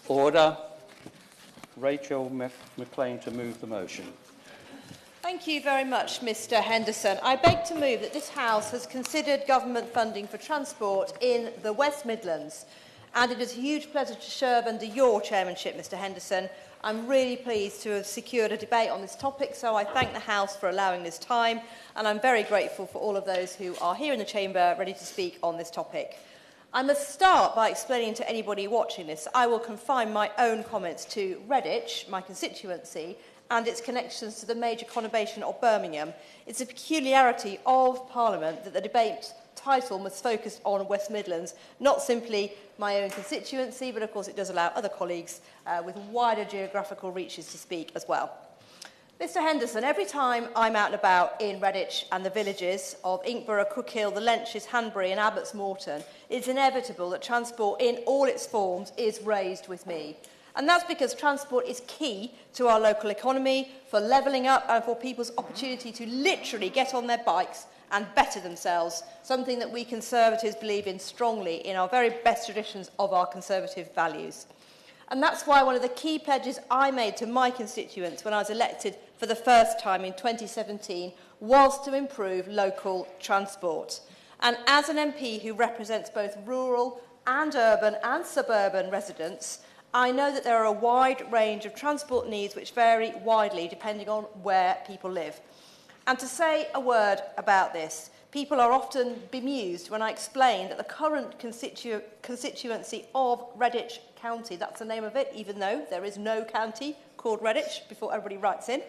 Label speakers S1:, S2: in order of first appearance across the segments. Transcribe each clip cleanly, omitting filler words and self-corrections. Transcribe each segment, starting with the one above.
S1: Order. Rachel McLean to move the motion.
S2: Thank you very much, Mr Henderson. I beg to move that this House has considered government funding for transport in the West Midlands, and it is a huge pleasure to serve under your chairmanship, Mr Henderson. I'm really pleased to have secured a debate on this topic, so I thank the House for allowing this time, and I'm very grateful for all of those who are here in the chamber ready to speak on this topic. I must start by explaining to anybody watching this, I will confine my own comments to Redditch, my constituency, and its connections to the major conurbation of Birmingham. It's a peculiarity of Parliament that the debate title must focus on West Midlands, not simply my own constituency, but of course it does allow other colleagues with wider geographical reaches to speak as well. Mr Henderson, every time I'm out and about in Redditch and the villages of Inkborough, Cookhill, the Lenches, Hanbury and Abbots Moreton, it's inevitable that transport in all its forms is raised with me. And that's because transport is key to our local economy, for levelling up and for people's opportunity to literally get on their bikes and better themselves, something that we Conservatives believe in strongly in our very best traditions of our Conservative values. And that's why one of the key pledges I made to my constituents when I was elected for the first time in 2017 was to improve local transport. And as an MP who represents both rural and urban and suburban residents, I know that there are a wide range of transport needs which vary widely depending on where people live. And to say a word about this, people are often bemused when I explain that the current constituency of Redditch County, that's the name of it, even though there is no county called Redditch, before everybody writes in,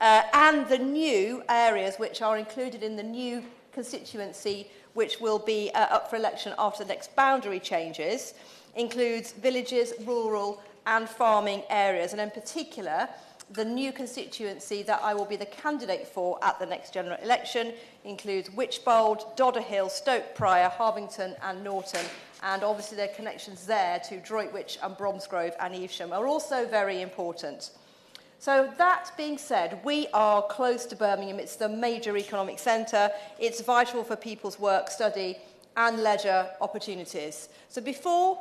S2: and the new areas which are included in the new constituency, which will be up for election after the next boundary changes, includes villages, rural and farming areas, and in particular, the new constituency that I will be the candidate for at the next general election includes Wychbold, Dodderhill, Stoke Prior, Harvington and Norton, and obviously their connections there to Droitwich and Bromsgrove and Evesham are also very important. So that being said, we are close to Birmingham. It's the major economic centre. It's vital for people's work, study and leisure opportunities. So before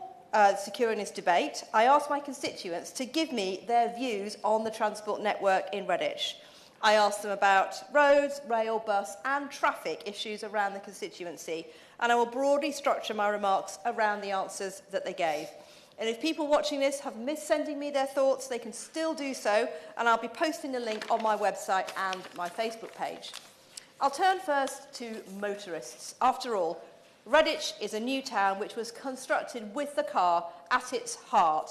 S2: securing this debate, I asked my constituents to give me their views on the transport network in Redditch. I asked them about roads, rail, bus and traffic issues around the constituency, and I will broadly structure my remarks around the answers that they gave. And if people watching this have missed sending me their thoughts, they can still do so, and I'll be posting the link on my website and my Facebook page. I'll turn first to motorists. After all, Redditch is a new town which was constructed with the car at its heart.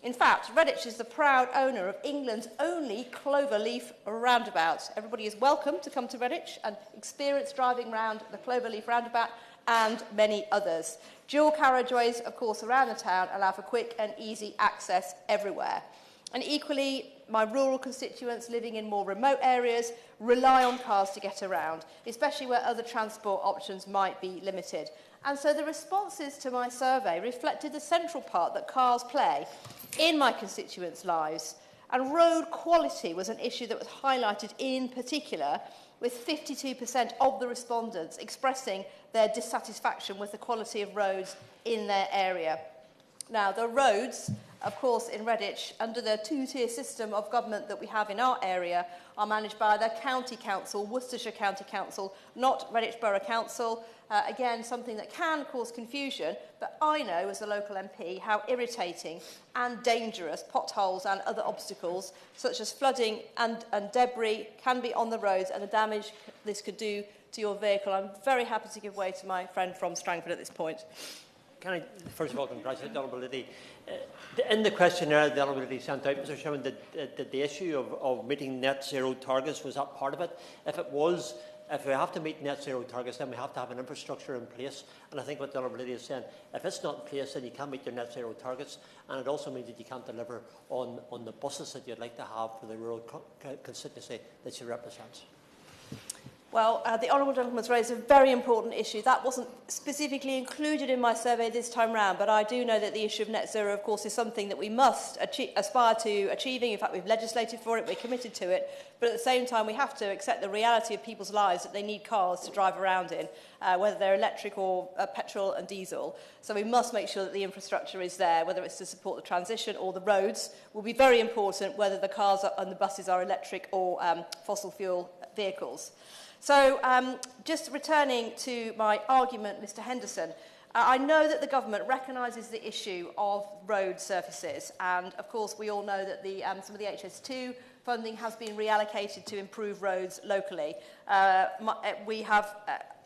S2: In fact, Redditch is the proud owner of England's only cloverleaf roundabout. Everybody is welcome to come to Redditch and experience driving round the cloverleaf roundabout and many others. Dual carriageways, of course, around the town allow for quick and easy access everywhere. And equally, my rural constituents living in more remote areas rely on cars to get around, especially where other transport options might be limited. And so the responses to my survey reflected the central part that cars play in my constituents' lives. And road quality was an issue that was highlighted in particular, with 52% of the respondents expressing their dissatisfaction with the quality of roads in their area. Now, the roads, of course, in Redditch, under the two-tier system of government that we have in our area, are managed by the County Council, Worcestershire County Council, not Redditch Borough Council. Again, something that can cause confusion, but I know as a local MP how irritating and dangerous potholes and other obstacles, such as flooding and debris, can be on the roads and the damage this could do to your vehicle. I'm very happy to give way to my friend from Strangford at this point.
S3: Can I, first of all, congratulate the Honourable Lady. In the questionnaire the Honourable Lady sent out, Mr Chairman, that the issue of meeting net zero targets, was that part of it? If it was, if we have to meet net zero targets, then we have to have an infrastructure in place. And I think what the Honourable Lady is saying, if it's not in place, then you can't meet your net zero targets. And it also means that you can't deliver on the buses that you'd like to have for the rural constituency that she represents.
S2: Well, the Honourable Gentleman's raised a very important issue. That wasn't specifically included in my survey this time round, but I do know that the issue of net zero, of course, is something that we must aspire to achieving. In fact, we've legislated for it, we're committed to it. But at the same time, we have to accept the reality of people's lives, that they need cars to drive around in, whether they're electric or petrol and diesel. So we must make sure that the infrastructure is there, whether it's to support the transition or the roads will be very important, whether the cars and the buses are electric or fossil fuel vehicles. So, just returning to my argument, Mr Henderson, I know that the government recognises the issue of road surfaces, and of course we all know that some of the HS2 funding has been reallocated to improve roads locally. We have,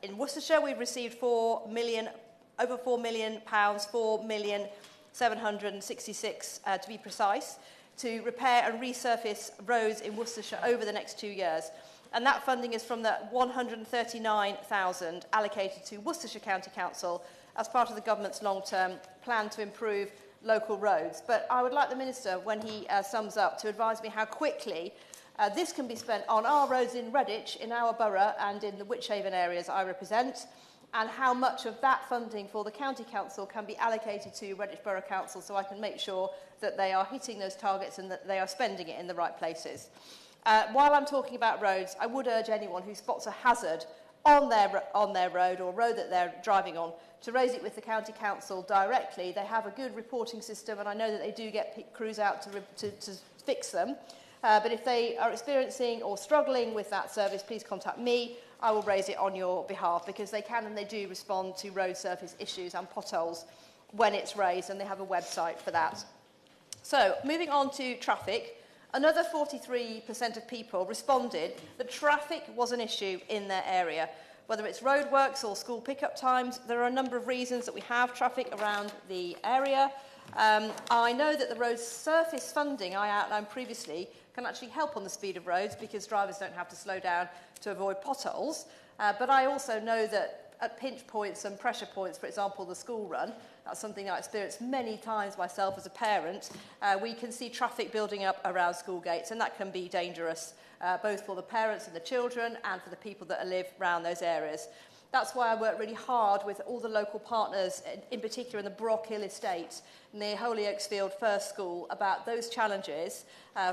S2: in Worcestershire, we've received over £4 million, £4,766,000 to be precise, to repair and resurface roads in Worcestershire over the next 2 years. And that funding is from the £139,000 allocated to Worcestershire County Council as part of the government's long-term plan to improve local roads. But I would like the Minister, when he sums up, to advise me how quickly this can be spent on our roads in Redditch, in our borough and in the Wychhaven areas I represent, and how much of that funding for the County Council can be allocated to Redditch Borough Council, so I can make sure that they are hitting those targets and that they are spending it in the right places. While I'm talking about roads, I would urge anyone who spots a hazard on their road or road that they're driving on to raise it with the County Council directly. They have a good reporting system, and I know that they do get crews out to fix them. But if they are experiencing or struggling with that service, please contact me. I will raise it on your behalf, because they can and they do respond to road surface issues and potholes when it's raised, and they have a website for that. So, moving on to traffic. Another 43% of people responded that traffic was an issue in their area. Whether it's roadworks or school pickup times, there are a number of reasons that we have traffic around the area. I know that the road surface funding I outlined previously can actually help on the speed of roads, because drivers don't have to slow down to avoid potholes. But I also know that at pinch points and pressure points, for example, the school run, that's something I experienced many times myself as a parent, we can see traffic building up around school gates, and that can be dangerous, both for the parents and the children and for the people that live around those areas. That's why I work really hard with all the local partners, in particular in the Brock Hill estate, near Hollyoaksfield First School, about those challenges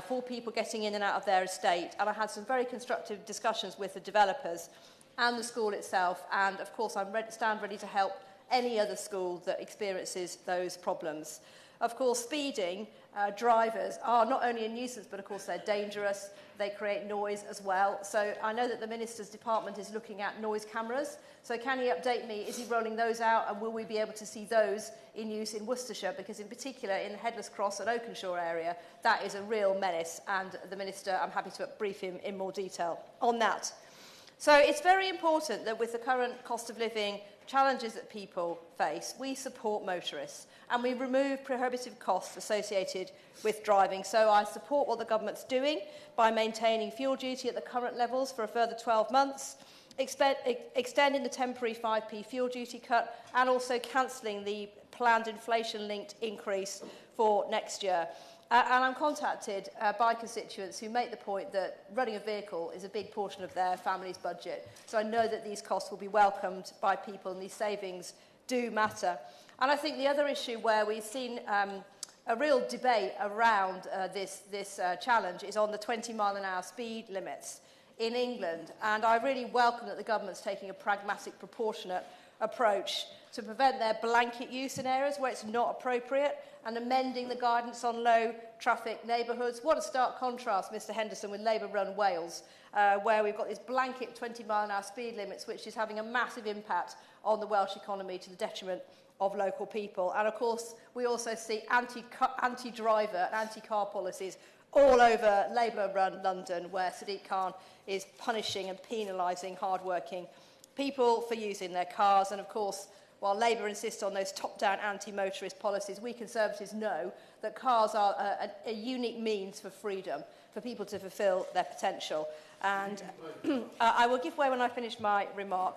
S2: for people getting in and out of their estate. And I had some very constructive discussions with the developers and the school itself, and of course I stand ready to help any other school that experiences those problems. Of course, speeding drivers are not only a nuisance, but of course they're dangerous. They create noise as well. So I know that the Minister's department is looking at noise cameras. So can he update me? Is he rolling those out, and will we be able to see those in use in Worcestershire? Because in particular in the Headless Cross and Oakenshaw area, that is a real menace, and the Minister, I'm happy to brief him in more detail on that. So it's very important that with the current cost of living challenges that people face, we support motorists and we remove prohibitive costs associated with driving. So I support what the government's doing by maintaining fuel duty at the current levels for a further 12 months, extending the temporary 5p fuel duty cut, and also cancelling the planned inflation-linked increase for next year. And I'm contacted by constituents who make the point that running a vehicle is a big portion of their family's budget. So I know that these costs will be welcomed by people, and these savings do matter. And I think the other issue where we've seen a real debate around this challenge is on the 20-mile-an-hour speed limits in England. And I really welcome that the government's taking a pragmatic, proportionate approach to prevent their blanket use in areas where it's not appropriate, and amending the guidance on low traffic neighbourhoods. What a stark contrast, Mr Henderson, with Labour-run Wales, where we've got this blanket 20-mile-an-hour speed limits, which is having a massive impact on the Welsh economy to the detriment of local people. And of course, we also see anti-driver and anti-car policies all over Labour-run London, where Sadiq Khan is punishing and penalising hard-working people for using their cars. And of course, while Labour insists on those top-down anti-motorist policies, we Conservatives know that cars are a unique means for freedom, for people to fulfil their potential. And I will give way when I finish my remark.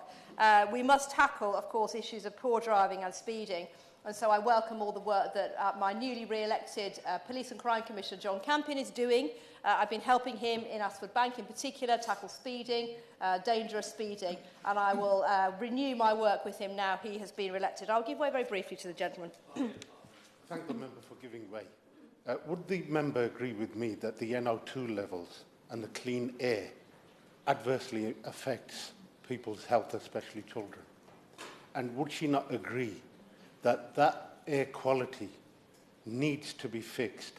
S2: We must tackle, of course, issues of poor driving and speeding. And so I welcome all the work that my newly re-elected Police and Crime Commissioner, John Campion, is doing. I've been helping him in Ashford Bank in particular, tackle speeding, dangerous speeding, and I will renew my work with him now he has been re-elected. I'll give way very briefly to the gentleman.
S4: Thank the member for giving way. Would the member agree with me that the NO2 levels and the clean air adversely affects people's health, especially children? And would she not agree that that air quality needs to be fixed,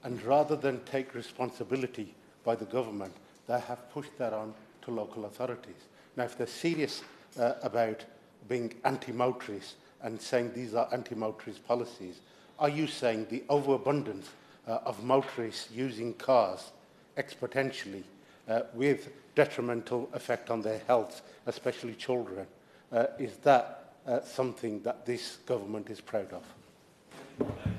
S4: and rather than take responsibility by the government, they have pushed that on to local authorities? Now, if they're serious about being anti-motorists and saying these are anti-motorist policies, are you saying the overabundance of motorists using cars exponentially with detrimental effect on their health, especially children, is that something that this government is proud of?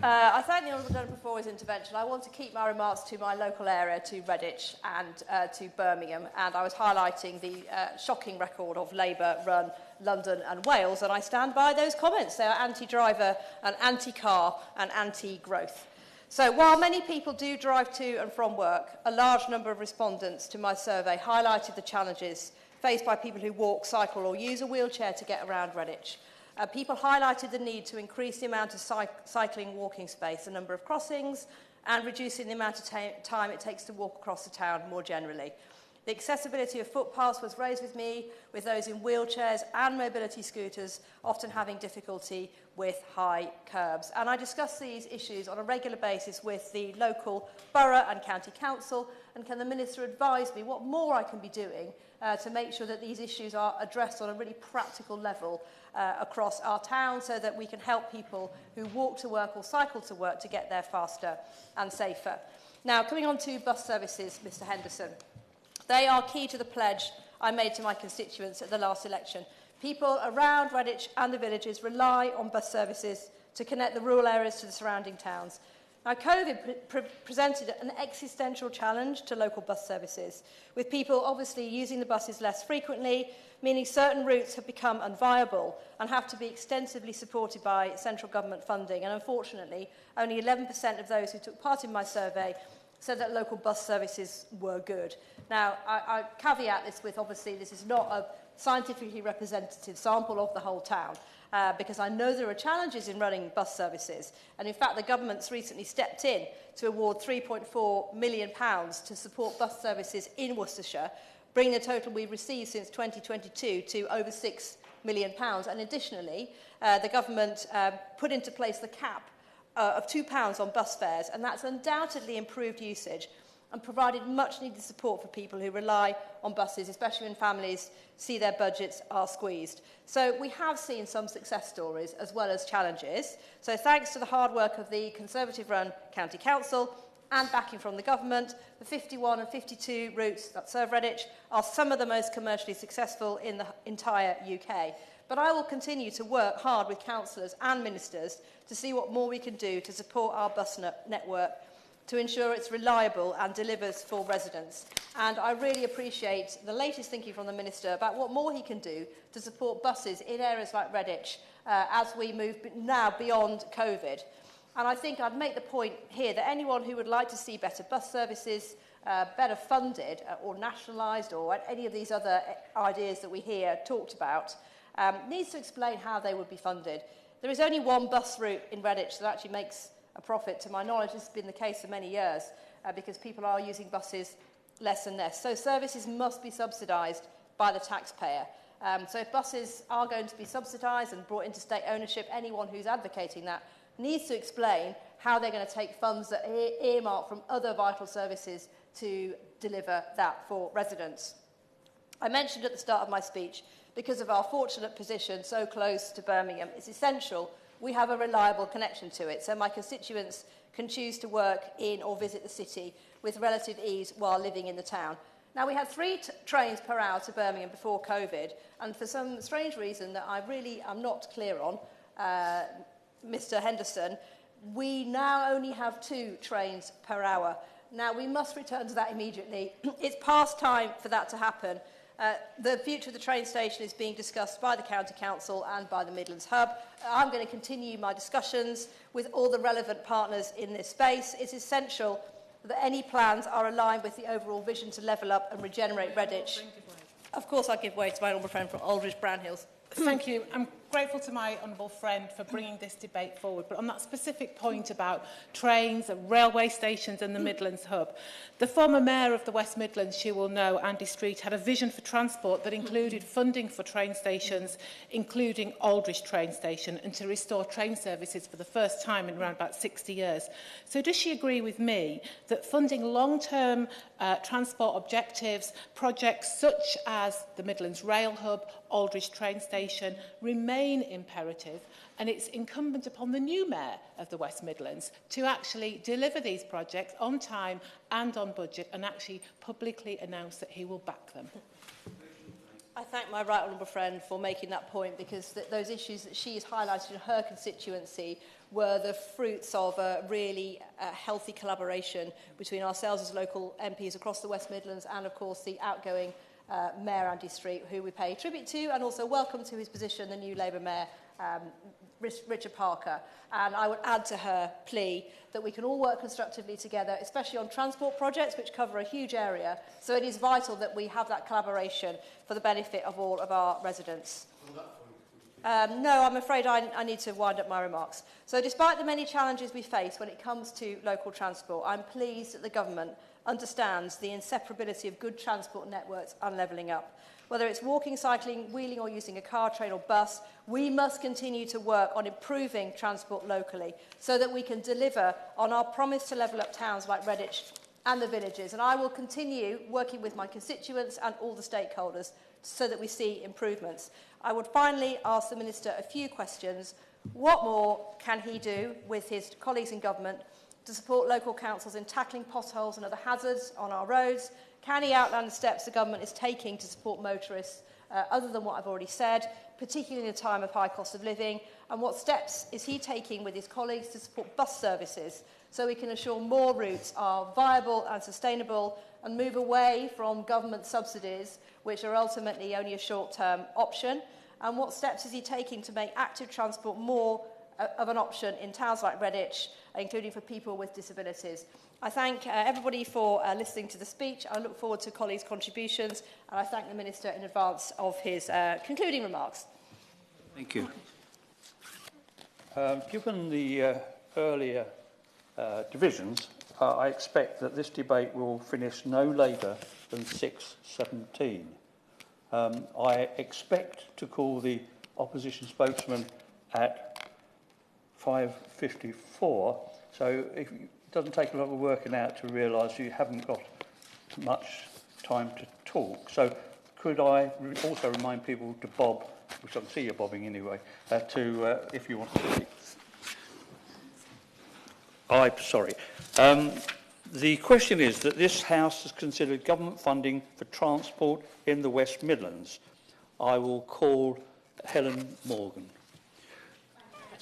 S2: I thank the Honourable Gentleman for his intervention. I want to keep my remarks to my local area, to Redditch and to Birmingham, and I was highlighting the shocking record of Labour-run London and Wales, and I stand by those comments. They are anti-driver and anti-car and anti-growth. So while many people do drive to and from work, a large number of respondents to my survey highlighted the challenges faced by people who walk, cycle or use a wheelchair to get around Redditch. People highlighted the need to increase the amount of cycling walking space, the number of crossings, and reducing the amount of time it takes to walk across the town more generally. The accessibility of footpaths was raised with me, with those in wheelchairs and mobility scooters often having difficulty with high curbs. And I discuss these issues on a regular basis with the local borough and county council, and can the Minister advise me what more I can be doing to make sure that these issues are addressed on a really practical level across our town, so that we can help people who walk to work or cycle to work to get there faster and safer. Now, coming on to bus services, Mr Henderson. They are key to the pledge I made to my constituents at the last election. People around Redditch and the villages rely on bus services to connect the rural areas to the surrounding towns. Now, COVID presented an existential challenge to local bus services, with people obviously using the buses less frequently, meaning certain routes have become unviable and have to be extensively supported by central government funding. And unfortunately, only 11% of those who took part in my survey said that local bus services were good. Now, I caveat this with, obviously, this is not a scientifically representative sample of the whole town, because I know there are challenges in running bus services. And in fact, the government's recently stepped in to award £3.4 million to support bus services in Worcestershire, bringing the total we've received since 2022 to over £6 million. And additionally, the government put into place the cap of £2 on bus fares, and that's undoubtedly improved usage and provided much needed support for people who rely on buses, especially when families see their budgets are squeezed. So we have seen some success stories as well as challenges. So thanks to the hard work of the Conservative-run County Council and backing from the government, the 51 and 52 routes that serve Redditch are some of the most commercially successful in the entire UK. But I will continue to work hard with councillors and ministers to see what more we can do to support our bus network, to ensure it's reliable and delivers for residents. And I really appreciate the latest thinking from the Minister about what more he can do to support buses in areas like Redditch as we move now beyond COVID. And I think I'd make the point here that anyone who would like to see better bus services, better funded or nationalised, or any of these other ideas that we hear talked about, needs to explain how they would be funded. There is only one bus route in Redditch that actually makes a profit. To my knowledge, this has been the case for many years because people are using buses less and less. So services must be subsidised by the taxpayer. So if buses are going to be subsidised and brought into state ownership, anyone who's advocating that needs to explain how they're going to take funds that are earmarked from other vital services to deliver that for residents. I mentioned at the start of my speech, because of our fortunate position so close to Birmingham, it's essential we have a reliable connection to it, so my constituents can choose to work in or visit the city with relative ease while living in the town. Now, we had 3 trains per hour to Birmingham before COVID, and for some strange reason that I really am not clear on, Mr Henderson, we now only have 2 trains per hour. Now, we must return to that immediately. It's past time for that to happen. The future of the train station is being discussed by the County Council and by the Midlands Hub. I'm going to continue my discussions with all the relevant partners in this space. It's essential that any plans are aligned with the overall vision to level up and regenerate Redditch. Of course, I give way to my honourable friend from Aldridge Brownhills.
S5: Thank you. I'm grateful to my honourable friend for bringing this debate forward. But on that specific point about trains and railway stations and the Midlands Hub, the former mayor of the West Midlands, you will know, Andy Street, had a vision for transport that included funding for train stations, including Aldridge train station, and to restore train services for the first time in around about 60 years. So does she agree with me that funding long-term transport objectives, projects such as the Midlands Rail Hub, Aldridge train station, remain imperative, and it's incumbent upon the new mayor of the West Midlands to actually deliver these projects on time and on budget and actually publicly announce that he will back them?
S2: I thank my right honourable friend for making that point, because those issues that she has highlighted in her constituency were the fruits of a really healthy collaboration between ourselves as local MPs across the West Midlands and, of course, the outgoing Mayor Andy Street, who we pay tribute to, and also welcome to his position the new Labour Mayor, Richard Parker. And I would add to her plea that we can all work constructively together, especially on transport projects, which cover a huge area. So it is vital that we have that collaboration for the benefit of all of our residents. No, I'm afraid I need to wind up my remarks. So despite the many challenges we face when it comes to local transport, I'm pleased that the government understands the inseparability of good transport networks and levelling up. Whether it's walking, cycling, wheeling or using a car, train or bus, we must continue to work on improving transport locally so that we can deliver on our promise to level up towns like Redditch and the villages. And I will continue working with my constituents and all the stakeholders so that we see improvements. I would finally ask the Minister a few questions. What more can he do with his colleagues in government to support local councils in tackling potholes and other hazards on our roads? Can he outline the steps the government is taking to support motorists, other than what I've already said, particularly in a time of high cost of living? And what steps is he taking with his colleagues to support bus services so we can ensure more routes are viable and sustainable and move away from government subsidies, which are ultimately only a short-term option? And what steps is he taking to make active transport more of an option in towns like Redditch, including for people with disabilities? I thank everybody for listening to the speech. I look forward to colleagues' contributions, and I thank the Minister in advance of his concluding remarks.
S1: Thank you. Given the earlier divisions, I expect that this debate will finish no later than 6:17. I expect to call the opposition spokesman at 5:54, so if it doesn't take a lot of working out to realise you haven't got much time to talk. So could I also remind people to bob, which I can see you're bobbing anyway, if you want to speak. Sorry. The question is that this House has considered government funding for transport in the West Midlands. I will call Helen Morgan.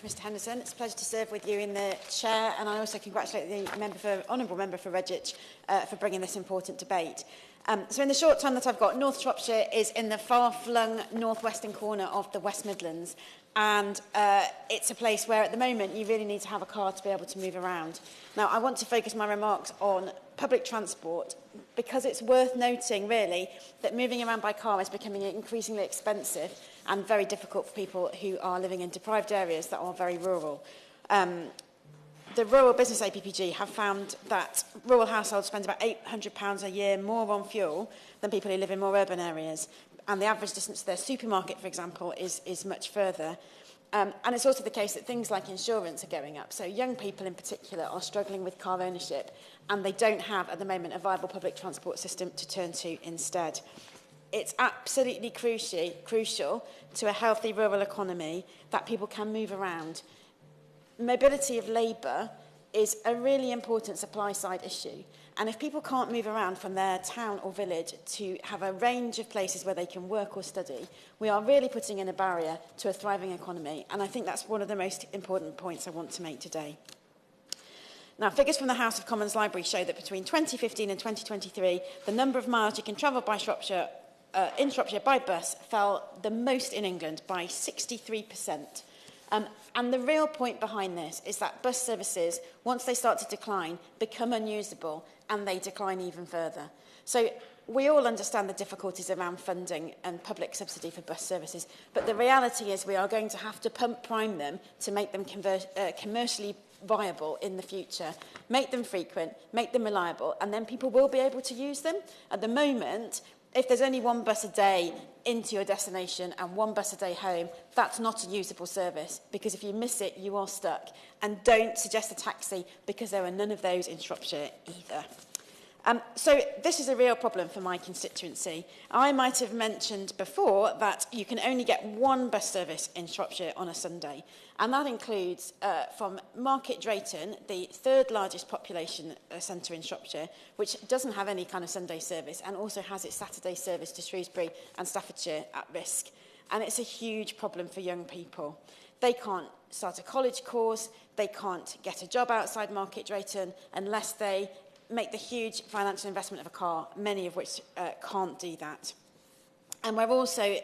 S6: Mr Henderson, it's a pleasure to serve with you in the chair, and I also congratulate the honourable member for Redditch for bringing this important debate. So in the short time that I've got, North Shropshire is in the far-flung northwestern corner of the West Midlands, and it's a place where at the moment you really need to have a car to be able to move around. Now, I want to focus my remarks on public transport because it's worth noting, really, that moving around by car is becoming increasingly expensive and very difficult for people who are living in deprived areas that are very rural. The Rural Business APPG have found that rural households spend about £800 a year more on fuel than people who live in more urban areas. And the average distance to their supermarket, for example, is much further. And it's also the case that things like insurance are going up. So young people in particular are struggling with car ownership, and they don't have, at the moment, a viable public transport system to turn to instead. It's absolutely crucial to a healthy rural economy that people can move around. Mobility of labour is a really important supply-side issue. And if people can't move around from their town or village to have a range of places where they can work or study, we are really putting in a barrier to a thriving economy. And I think that's one of the most important points I want to make today. Now, figures from the House of Commons Library show that between 2015 and 2023, the number of miles you can travel by Shropshire in Shropshire by bus fell the most in England by 63%. And the real point behind this is that bus services, once they start to decline, become unusable and they decline even further. So we all understand the difficulties around funding and public subsidy for bus services, but the reality is we are going to have to prime them to make them commercially viable in the future, make them frequent, make them reliable, and then people will be able to use them. At the moment, if there's only one bus a day into your destination and one bus a day home, that's not a usable service, because if you miss it, you are stuck. And don't suggest a taxi, because there are none of those in Shropshire either. So this is a real problem for my constituency. I might have mentioned before that you can only get one bus service in Shropshire on a Sunday, and that includes from Market Drayton, the third largest population centre in Shropshire, which doesn't have any kind of Sunday service and also has its Saturday service to Shrewsbury and Staffordshire at risk. And it's a huge problem for young people. They can't start a college course, they can't get a job outside Market Drayton unless they make the huge financial investment of a car, many of which can't do that. And we're also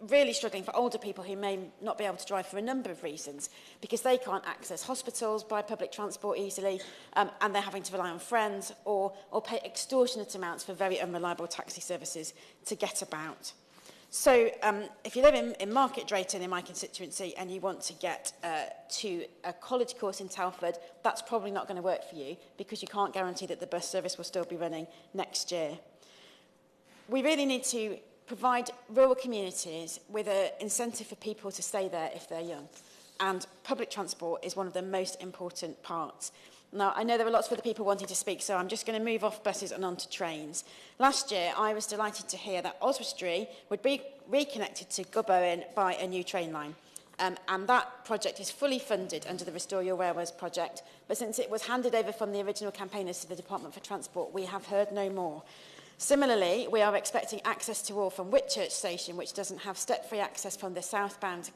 S6: really struggling for older people who may not be able to drive for a number of reasons, because they can't access hospitals by public transport easily, and they're having to rely on friends or pay extortionate amounts for very unreliable taxi services to get about. So if you live in Market Drayton in my constituency and you want to get to a college course in Telford, that's probably not going to work for you, because you can't guarantee that the bus service will still be running next year. We really need to provide rural communities with an incentive for people to stay there if they're young. And public transport is one of the most important parts. Now, I know there are lots of other people wanting to speak, so I'm just going to move off buses and onto trains. Last year, I was delighted to hear that Oswestry would be reconnected to Gubbowen by a new train line. And that project is fully funded under the Restore Your Railways project. But since it was handed over from the original campaigners to the Department for Transport, we have heard no more. Similarly, we are expecting access to all from Whitchurch Station, which doesn't have step-free access from the southbound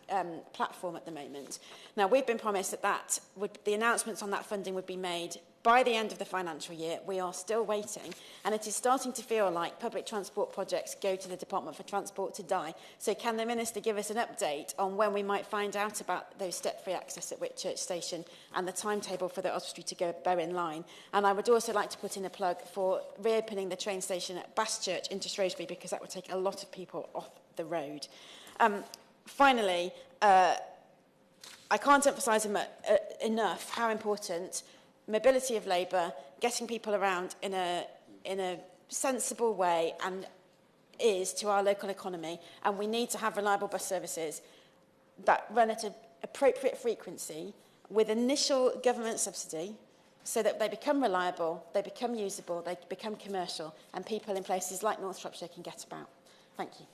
S6: platform at the moment. Now, we've been promised that the announcements on that funding would be made by the end of the financial year. We are still waiting, and it is starting to feel like public transport projects go to the Department for Transport to die. So can the Minister give us an update on when we might find out about those step-free access at Whitchurch Station and the timetable for the Oswestry to Gubbowen line? And I would also like to put in a plug for reopening the train station at Baschurch into Shrewsbury, because that would take a lot of people off the road. Finally, I can't emphasise enough how important mobility of labour, getting people around in a sensible way and is to our local economy. And we need to have reliable bus services that run at an appropriate frequency with initial government subsidy, so that they become reliable, they become usable, they become commercial, and people in places like North Shropshire can get about. Thank you.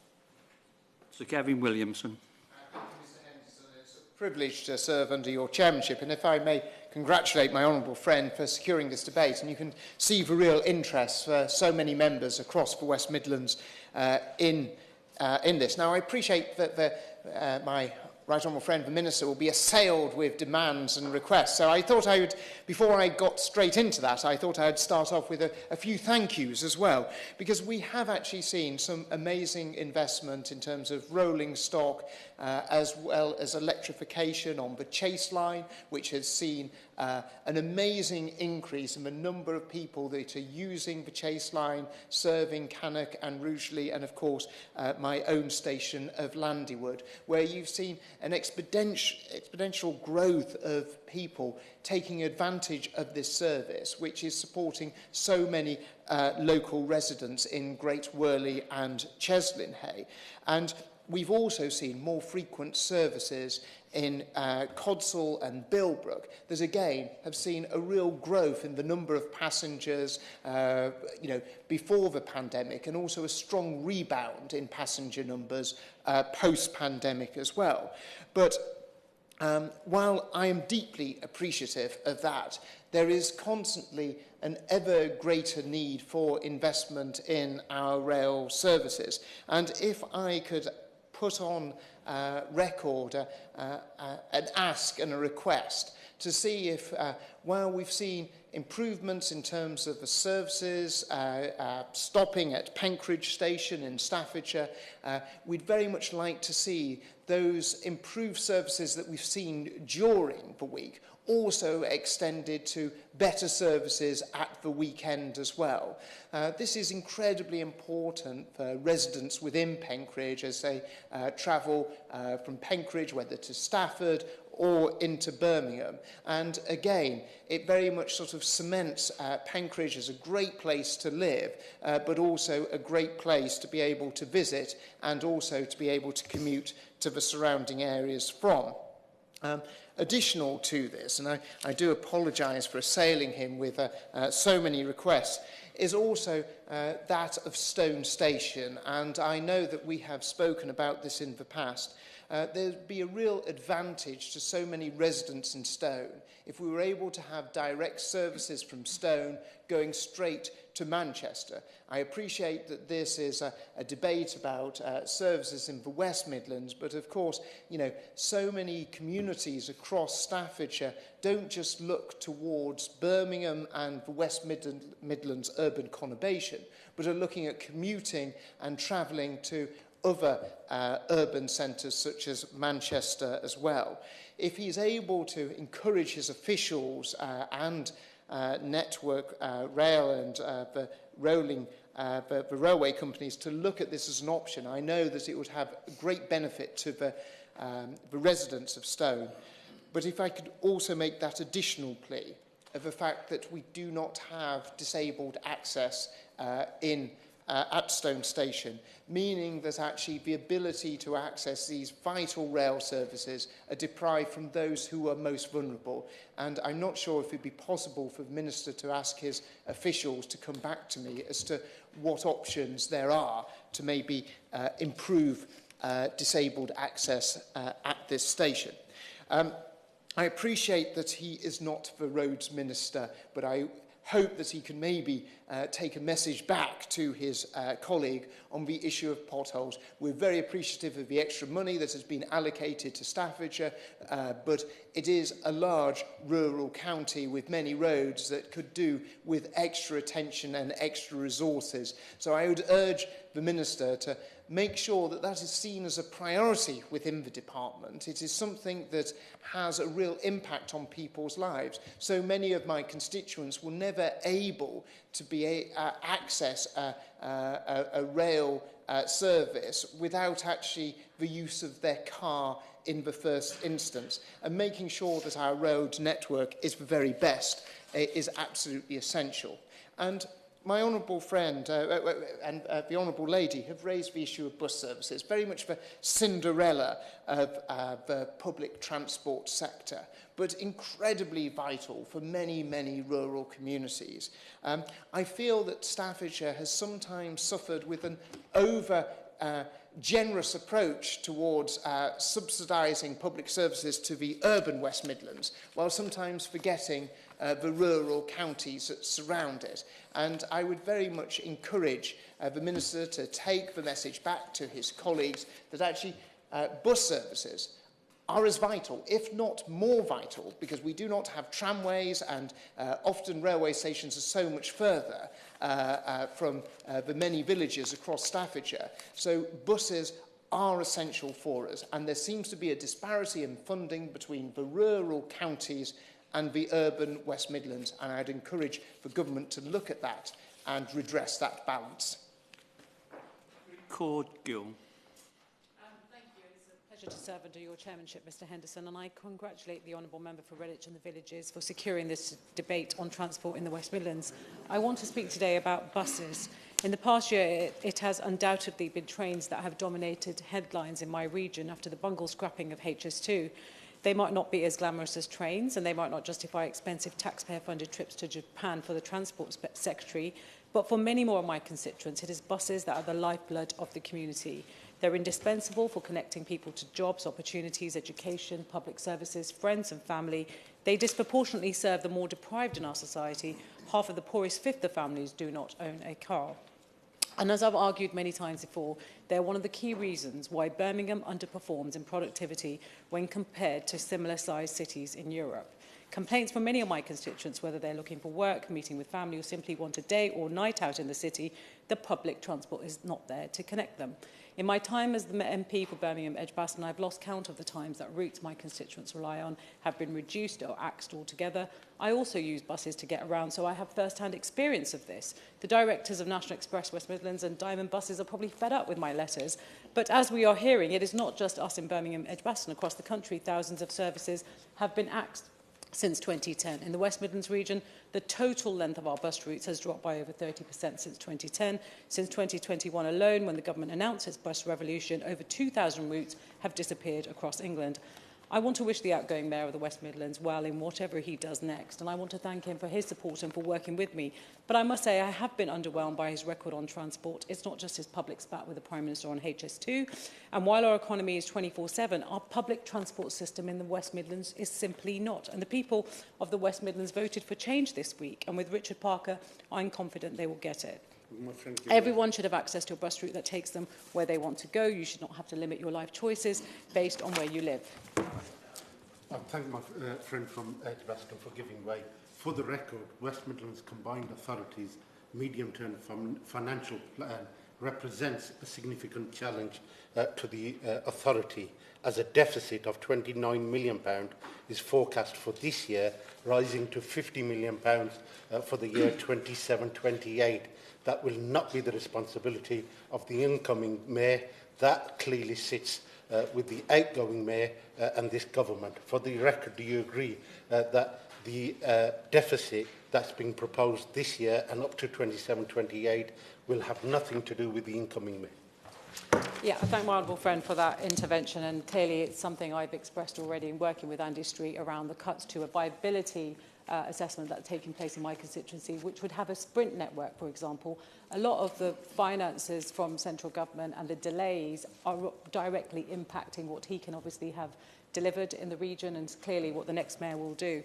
S1: Sir Gavin Williamson.
S7: Privileged to serve under your chairmanship, and if I may congratulate my honourable friend for securing this debate, and you can see the real interest for so many members across the West Midlands in this. Now, I appreciate that my right honourable friend, the Minister, will be assailed with demands and requests. So I thought I would, before I got straight into that, I thought I would start off with a few thank yous as well, because we have actually seen some amazing investment in terms of rolling stock, as well as electrification on the Chase line, which has seen an amazing increase in the number of people that are using the Chase line, serving Cannock and Rugeley, and of course my own station of Landywood, where you've seen an exponential growth of people taking advantage of this service, which is supporting so many local residents in Great Worley and Cheslinhay. And we've also seen more frequent services in Codsall and Bilbrook that again have seen a real growth in the number of passengers before the pandemic, and also a strong rebound in passenger numbers post-pandemic as well. But while I am deeply appreciative of that, there is constantly an ever greater need for investment in our rail services. And if I could put on record an ask and a request to see if, while we've seen improvements in terms of the services, stopping at Penkridge Station in Staffordshire, we'd very much like to see those improved services that we've seen during the week also extended to better services at the weekend as well. This is incredibly important for residents within Penkridge as they travel from Penkridge, whether to Stafford or into Birmingham. And again, it very much sort of cements Penkridge as a great place to live, but also a great place to be able to visit and also to be able to commute to the surrounding areas from. Additional to this, and I do apologise for assailing him with so many requests, is also that of Stone Station. And I know that we have spoken about this in the past. There'd be a real advantage to so many residents in Stone if we were able to have direct services from Stone going straight to Manchester. I appreciate that this is a debate about services in the West Midlands, but of course, you know, so many communities across Staffordshire don't just look towards Birmingham and the West Midlands urban conurbation, but are looking at commuting and travelling to other urban centres such as Manchester as well. If he's able to encourage his officials and Network Rail and the railway companies to look at this as an option, I know that it would have great benefit to the residents of Stone. But if I could also make that additional plea of the fact that we do not have disabled access at Stone Station, meaning that actually the ability to access these vital rail services are deprived from those who are most vulnerable. And I'm not sure if it would be possible for the Minister to ask his officials to come back to me as to what options there are to maybe improve disabled access at this station. I appreciate that he is not the Roads Minister, but I hope that he can maybe take a message back to his colleague on the issue of potholes. We're very appreciative of the extra money that has been allocated to Staffordshire, but it is a large rural county with many roads that could do with extra attention and extra resources. So I would urge the Minister to make sure that that is seen as a priority within the department. It is something that has a real impact on people's lives. So many of my constituents were never able to be access a rail service without actually the use of their car in the first instance. And making sure that our road network is the very best is absolutely essential. And my honourable friend and the honourable lady have raised the issue of bus services, very much the Cinderella of the public transport sector, but incredibly vital for many, many rural communities. I feel that Staffordshire has sometimes suffered with an generous approach towards subsidising public services to the urban West Midlands, while sometimes forgetting the rural counties that surround it. And I would very much encourage the Minister to take the message back to his colleagues that actually bus services are as vital, if not more vital, because we do not have tramways and often railway stations are so much further from the many villages across Staffordshire. So buses are essential for us, and there seems to be a disparity in funding between the rural counties and the urban West Midlands, and I'd encourage the government to look at that and redress that balance.
S1: Cord Gill.
S8: Thank you. It's a pleasure to serve under your chairmanship, Mr Henderson, and I congratulate the Honourable Member for Redditch and the Villages for securing this debate on transport in the West Midlands. I want to speak today about buses. In the past year, it has undoubtedly been trains that have dominated headlines in my region after the bungle scrapping of HS2. They might not be as glamorous as trains, and they might not justify expensive taxpayer-funded trips to Japan for the Transport Secretary, but for many more of my constituents, it is buses that are the lifeblood of the community. They're indispensable for connecting people to jobs, opportunities, education, public services, friends and family. They disproportionately serve the more deprived in our society. Half of the poorest fifth of families do not own a car. And as I've argued many times before, they're one of the key reasons why Birmingham underperforms in productivity when compared to similar-sized cities in Europe. Complaints from many of my constituents, whether they're looking for work, meeting with family, or simply want a day or night out in the city, the public transport is not there to connect them. In my time as the MP for Birmingham Edgbaston, I've lost count of the times that routes my constituents rely on have been reduced or axed altogether. I also use buses to get around, so I have first-hand experience of this. The directors of National Express West Midlands and Diamond Buses are probably fed up with my letters, but as we are hearing, it is not just us in Birmingham Edgbaston. Across the country, thousands of services have been axed since 2010. In the West Midlands region, the total length of our bus routes has dropped by over 30% since 2010. Since 2021 alone, when the government announced its bus revolution, over 2,000 routes have disappeared across England. I want to wish the outgoing Mayor of the West Midlands well in whatever he does next, and I want to thank him for his support and for working with me. But I must say I have been underwhelmed by his record on transport. It's not just his public spat with the Prime Minister on HS2, and while our economy is 24/7, our public transport system in the West Midlands is simply not. And the people of the West Midlands voted for change this week, and with Richard Parker, I'm confident they will get it. Everyone should have access to a bus route that takes them where they want to go. You should not have to limit your life choices based on where you live.
S4: I thank my friend from Edgbaston for giving way. For the record, West Midlands Combined Authorities' medium-term financial plan represents a significant challenge to the authority, as a deficit of £29 million is forecast for this year, rising to £50 million for the year 27-28. That will not be the responsibility of the incoming mayor. That clearly sits with the outgoing mayor and this government. For the record, do you agree that the deficit that's being proposed this year and up to 27-28 will have nothing to do with the incoming mayor?
S8: Yeah, I thank my honourable friend for that intervention, and clearly it's something I've expressed already in working with Andy Street around the cuts to a viability assessment that's taking place in my constituency, which would have a sprint network, for example. A lot of the finances from central government and the delays are directly impacting what he can obviously have delivered in the region, and clearly what the next mayor will do.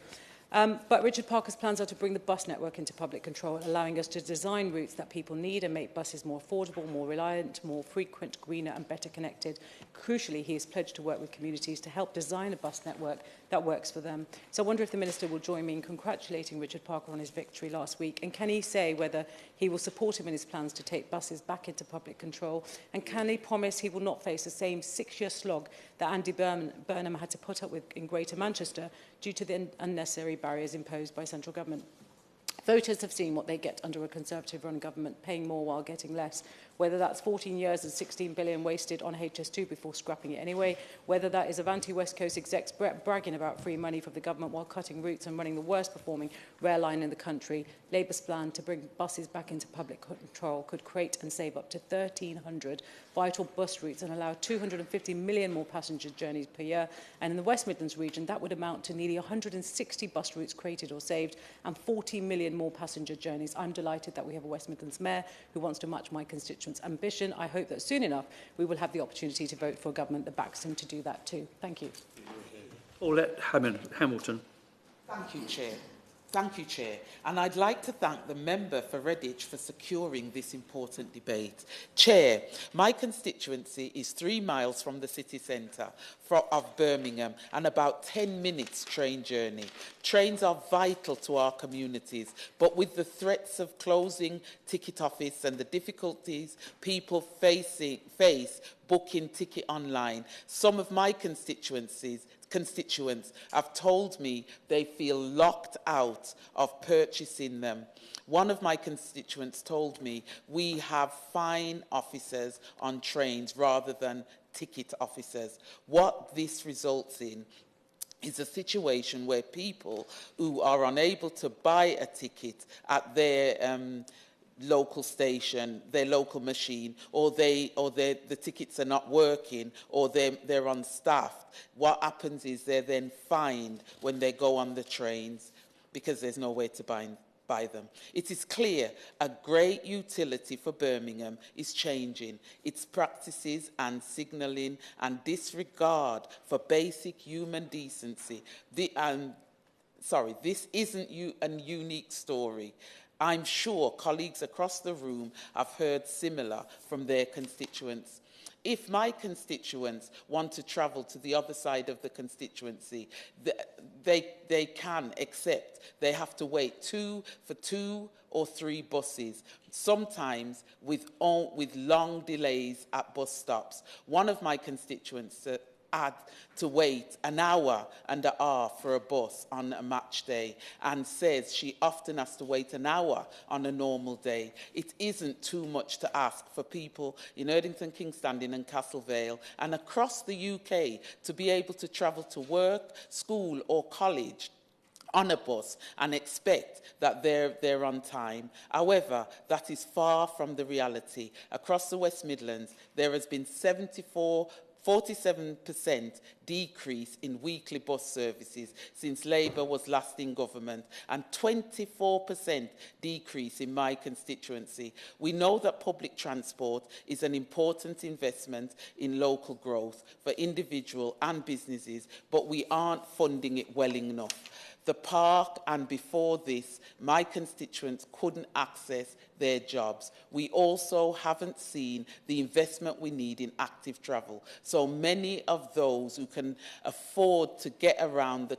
S8: But Richard Parker's plans are to bring the bus network into public control, allowing us to design routes that people need and make buses more affordable, more reliant, more frequent, greener and better connected. Crucially, he has pledged to work with communities to help design a bus network that works for them. So I wonder if the Minister will join me in congratulating Richard Parker on his victory last week, and can he say whether he will support him in his plans to take buses back into public control, and can he promise he will not face the same 6-year slog that Andy Burnham had to put up with in Greater Manchester due to the unnecessary barriers imposed by central government? Voters have seen what they get under a Conservative-run government, paying more while getting less, whether that's 14 years and 16 billion wasted on HS2 before scrapping it anyway, whether that is Avanti West Coast execs bragging about free money from the government while cutting routes and running the worst-performing rail line in the country. Labour's plan to bring buses back into public control could create and save up to 1,300 vital bus routes and allow 250 million more passenger journeys per year. And in the West Midlands region, that would amount to nearly 160 bus routes created or saved and 40 million more passenger journeys. I'm delighted that we have a West Midlands mayor who wants to match my constituents' ambition. I hope that soon enough we will have the opportunity to vote for a government that backs him to do that too. Thank you.
S1: Paulette Hamilton.
S9: Thank you, Chair. Thank you, Chair. And I'd like to thank the member for Redditch for securing this important debate. Chair, my constituency is 3 miles from the city centre of Birmingham and about 10 minutes train journey. Trains are vital to our communities, but with the threats of closing ticket office and the difficulties people face booking ticket online, some of my constituents have told me they feel locked out of purchasing them. One of my constituents told me we have fine officers on trains rather than ticket officers. What this results in is a situation where people who are unable to buy a ticket at their local station, their local machine, or the tickets are not working, or they're unstaffed. What happens is they're then fined when they go on the trains because there's no way to buy them. It is clear a great utility for Birmingham is changing its practices and signalling and disregard for basic human decency. This isn't a unique story. I'm sure colleagues across the room have heard similar from their constituents. If my constituents want to travel to the other side of the constituency, they can, except they have to wait for 2 or 3 buses, sometimes with long delays at bus stops. One of my constituents had to wait an hour and a half for a bus on a match day, and says she often has to wait an hour on a normal day. It isn't too much to ask for people in Erdington, Kingstanding and Castlevale and across the UK to be able to travel to work, school or college on a bus and expect that they're on time. However, that is far from the reality. Across the West Midlands, there has been 47% decrease in weekly bus services since Labour was last in government, and 24% decrease in my constituency. We know that public transport is an important investment in local growth for individual and businesses, but we aren't funding it well enough. The park, and before this, my constituents couldn't access their jobs. We also haven't seen the investment we need in active travel. So many of those who can afford to get around the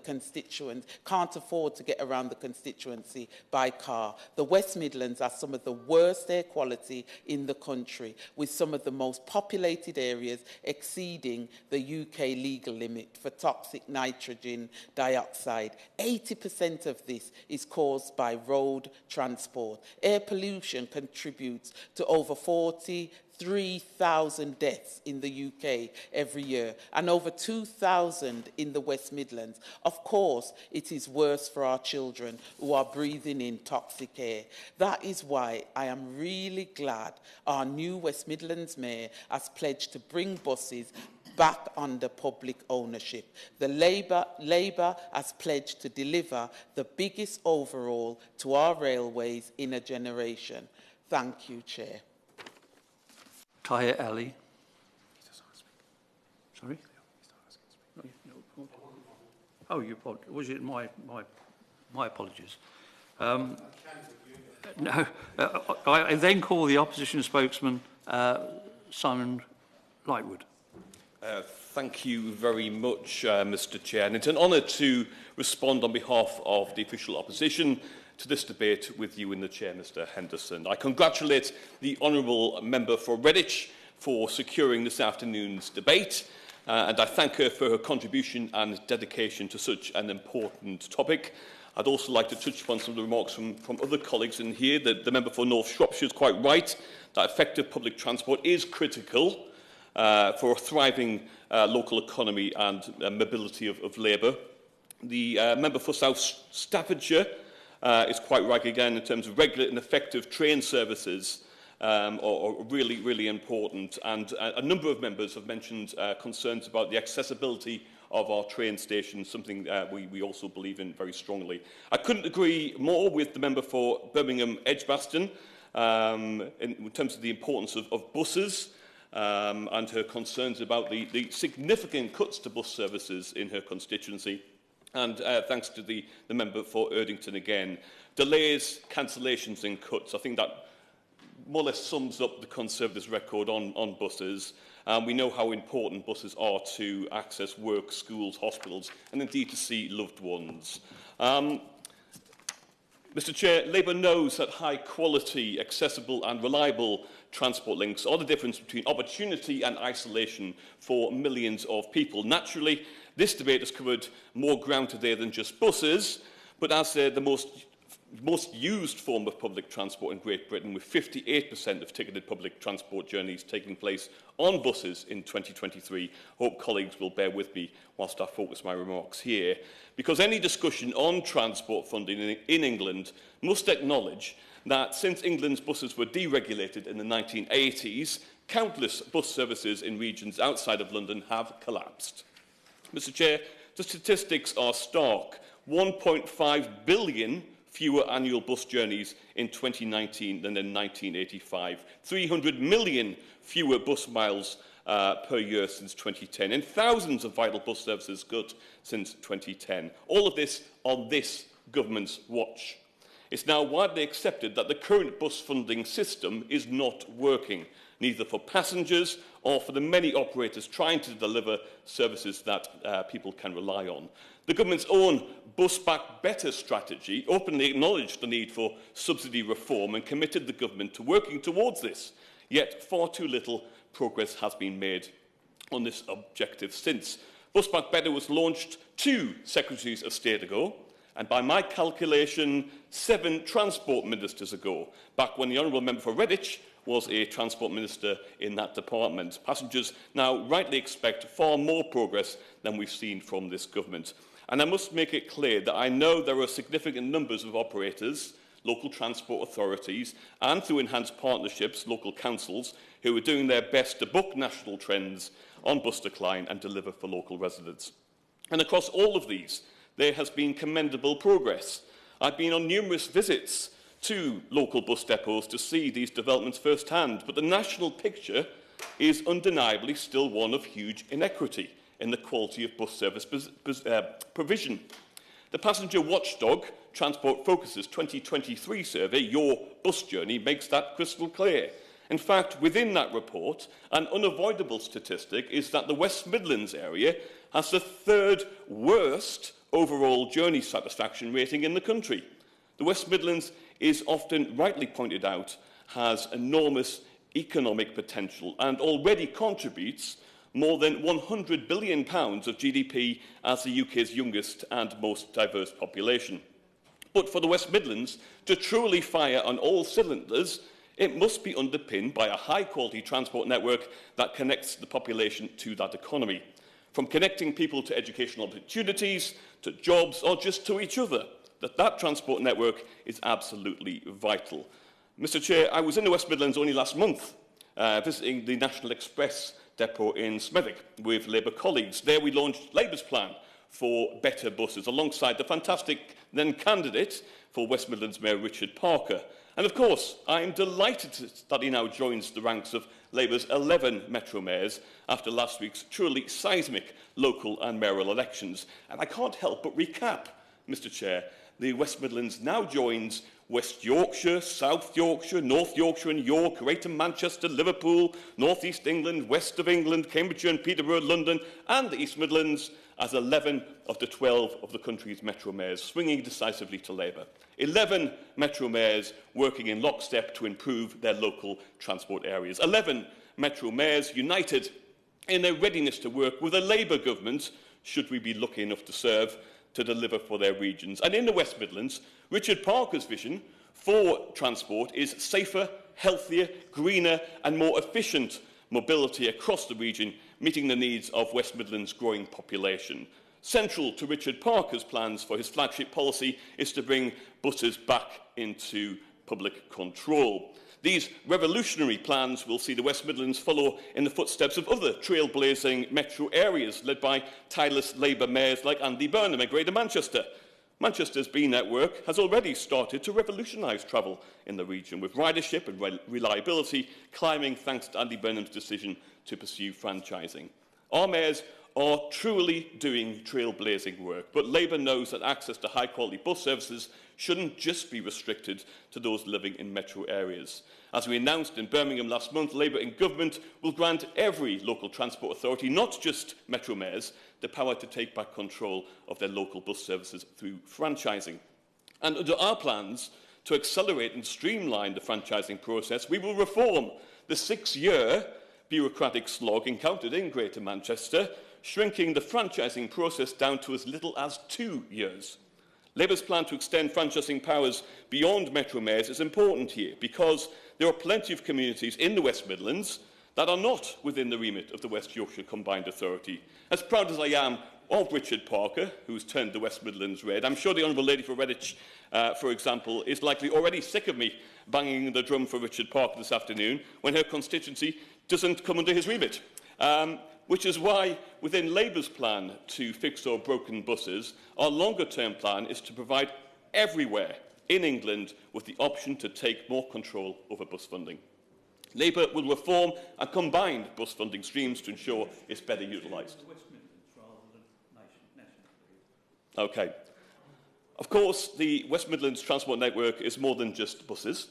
S9: can't afford to get around the constituency by car. The West Midlands are some of the worst air quality in the country, with some of the most populated areas exceeding the UK legal limit for toxic nitrogen dioxide. 80% of this is caused by road transport. Air pollution contributes to over 43,000 deaths in the UK every year, and over 2,000 in the West Midlands. Of course, it is worse for our children who are breathing in toxic air. That is why I am really glad our new West Midlands Mayor has pledged to bring buses back under public ownership. The Labour has pledged to deliver the biggest overhaul to our railways in a generation. Thank you, Chair.
S1: Tahir Ali. Sorry? Oh, was it my apologies. No, I then call the opposition spokesman, Simon Lightwood.
S10: Thank you very much, Mr. Chair. And it's an honour to respond on behalf of the official opposition to this debate with you in the Chair, Mr. Henderson. I congratulate the Honourable Member for Redditch for securing this afternoon's debate, and I thank her for her contribution and dedication to such an important topic. I'd also like to touch upon some of the remarks from other colleagues in here. The member for North Shropshire is quite right that effective public transport is critical for a thriving local economy and mobility of labour. The member for South Staffordshire is quite right again in terms of regular and effective train services are really, really important. And a number of members have mentioned concerns about the accessibility of our train stations, something we also believe in very strongly. I couldn't agree more with the member for Birmingham Edgbaston in terms of the importance of buses. And her concerns about the significant cuts to bus services in her constituency. And thanks to the member for Erdington again. Delays, cancellations and cuts. I think that more or less sums up the Conservatives' record on buses. We know how important buses are to access work, schools, hospitals, and indeed to see loved ones. Mr. Chair, Labour knows that high quality, accessible and reliable transport links are the difference between opportunity and isolation for millions of people. Naturally, this debate has covered more ground today than just buses, but as the most used form of public transport in Great Britain, with 58% of ticketed public transport journeys taking place on buses in 2023, I hope colleagues will bear with me whilst I focus my remarks here, because any discussion on transport funding in England must acknowledge that since England's buses were deregulated in the 1980s, countless bus services in regions outside of London have collapsed. Mr. Chair, the statistics are stark. 1.5 billion fewer annual bus journeys in 2019 than in 1985. 300 million fewer bus miles per year since 2010, and thousands of vital bus services cut since 2010. All of this on this government's watch. It's now widely accepted that the current bus funding system is not working, neither for passengers or for the many operators trying to deliver services that people can rely on. The government's own Bus Back Better strategy openly acknowledged the need for subsidy reform and committed the government to working towards this, yet far too little progress has been made on this objective since. Bus Back Better was launched 2 Secretaries of State ago, and by my calculation, 7 Transport Ministers ago, back when the Honourable Member for Redditch was a Transport Minister in that department. Passengers now rightly expect far more progress than we've seen from this government. And I must make it clear that I know there are significant numbers of operators, local transport authorities, and through enhanced partnerships, local councils, who are doing their best to buck national trends on bus decline and deliver for local residents. And across all of these, there has been commendable progress. I've been on numerous visits to local bus depots to see these developments firsthand, but the national picture is undeniably still one of huge inequity in the quality of bus service provision. The passenger watchdog Transport Focus's 2023 survey, Your Bus Journey, makes that crystal clear. In fact, within that report, an unavoidable statistic is that the West Midlands area has the 3rd worst overall journey satisfaction rating in the country. The West Midlands is often rightly pointed out has enormous economic potential and already contributes more than £100 billion of GDP as the UK's youngest and most diverse population. But for the West Midlands to truly fire on all cylinders, it must be underpinned by a high-quality transport network that connects the population to that economy, from connecting people to educational opportunities, to jobs, or just to each other. That transport network is absolutely vital. Mr Chair, I was in the West Midlands only last month, visiting the National Express depot in Smethwick with Labour colleagues. There we launched Labour's plan for better buses, alongside the fantastic then candidate for West Midlands Mayor Richard Parker. And of course, I am delighted that he now joins the ranks of Labour's 11 Metro mayors after last week's truly seismic local and mayoral elections. And I can't help but recap, Mr Chair, the West Midlands now joins West Yorkshire, South Yorkshire, North Yorkshire and York, Greater Manchester, Liverpool, North East England, West of England, Cambridgeshire and Peterborough, London and the East Midlands as 11 of the 12 of the country's Metro mayors, swinging decisively to Labour. 11 Metro mayors working in lockstep to improve their local transport areas. 11 Metro mayors united in their readiness to work with a Labour government, should we be lucky enough to serve, to deliver for their regions. And in the West Midlands, Richard Parker's vision for transport is safer, healthier, greener and more efficient mobility across the region, meeting the needs of West Midlands' growing population. Central to Richard Parker's plans for his flagship policy is to bring buses back into public control. These revolutionary plans will see the West Midlands follow in the footsteps of other trailblazing metro areas led by tireless Labour mayors like Andy Burnham in Greater Manchester. Manchester's B network has already started to revolutionise travel in the region, with ridership and reliability climbing thanks to Andy Burnham's decision to pursue franchising. Our mayors are truly doing trailblazing work, but Labour knows that access to high-quality bus services shouldn't just be restricted to those living in metro areas. As we announced in Birmingham last month, Labour in government will grant every local transport authority, not just metro mayors, the power to take back control of their local bus services through franchising. And under our plans to accelerate and streamline the franchising process, we will reform the 6-year bureaucratic slog encountered in Greater Manchester, shrinking the franchising process down to as little as 2 years. Labour's plan to extend franchising powers beyond Metro mayors is important here because there are plenty of communities in the West Midlands that are not within the remit of the West Yorkshire Combined Authority. As proud as I am of Richard Parker, who's turned the West Midlands red, I'm sure the Honourable Lady for Redditch, for example, is likely already sick of me banging the drum for Richard Parker this afternoon when her constituency doesn't come under his remit. Which is why, within Labour's plan to fix our broken buses, our longer-term plan is to provide everywhere in England with the option to take more control over bus funding. Labour will reform and combine bus funding streams to ensure it's better utilised. Okay. Of course, the West Midlands transport network is more than just buses,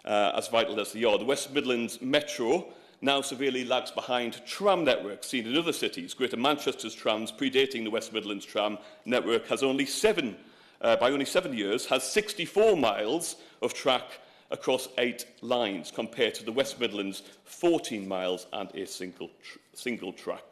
S10: as vital as they are. The West Midlands Metro now severely lags behind tram networks seen in other cities. Greater Manchester's trams, predating the West Midlands tram network, has by only 7 years, has 64 miles of track across 8 lines, compared to the West Midlands' 14 miles and a single track.